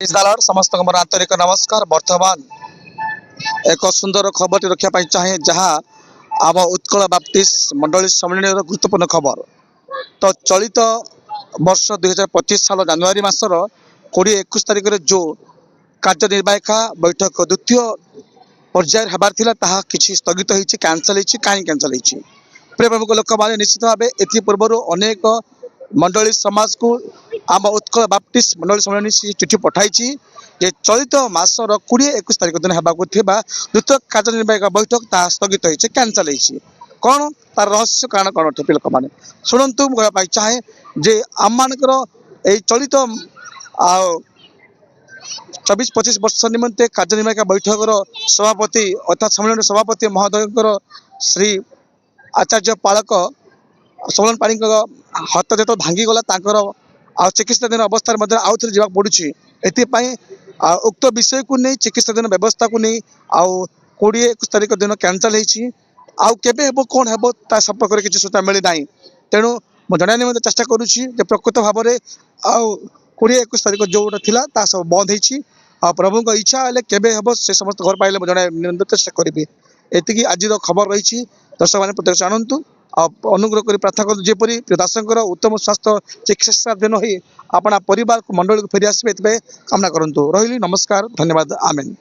समस्त मोर आंतरिक नमस्कार। बर्तमान एक सुंदर खबर रखा चाहे जहाँ आम उत्कल बाप्टिस्ट मंडली सम्मेलन गुरुत्वपूर्ण खबर। तो चलित वर्ष 2025 साल जनवरी मासर 20-21 तारिख में जो कार्यनिर्वाहिका बैठक द्वितीय पर्यायर हबार थिला ताहा किछि स्थगित होइछि, कैंसल होइछि। काहे कैंसल होइछि? प्रिय प्रमुख लोक माने निश्चित भाव एथि पूर्व अनेक मंडली समाज को आम उत्कल बाप्टिस्ट मंडली सम्मेलन चिठी पठाई जे चलित मासर 20-21 तारिख दिन हेबाकु थिबा द्वितीय कार्यनिर्वाहिका बैठक ताहा स्थगित होइछि, कैंसल होइछि। कौन तार रहस्य कारण कौन ठेपी लोक माने शुणु कहवाई चाहे जे आम मानकर चलित 24-25 वर्ष निमंते कार्यनिर्वाहिका बैठक सभापति अर्थात सम्मेलन सभापति महोदय श्री आचार्य पालक सोलन पाणी हाथ जो भांगीगला चिकित्साधीन अवस्था आउ थे जावाक पड़ुछि। एथिपाई उक्त विषय को नहीं चिकित्साधीन व्यवस्था को नहीं 20-21 तारिख दिन कैंसल होइछि। आउ केबे हेबो कोन हेबो ता संपर्क में किसी सूचना मिली ना। तेणु मुझे जनानी चेष्टा करुँची प्रकृत भाव में 20-21 तारिख जो थिला ता सब बंद होइछि। प्रभु को इच्छा हेले केबे हेबो से समस्त घर पाइले जन चेष्टा करी। एतिकी आज खबर रही। दर्शक मैंने प्रत्यक्ष जानतु अनुग्रह कर प्रार्थना कर जेपरी दासंकर उत्तम स्वास्थ्य चिकित्सा दिन हो अपना परिवार को मंडल को फेरी आसबे कामना करंतु। रही नमस्कार, धन्यवाद, आमेन।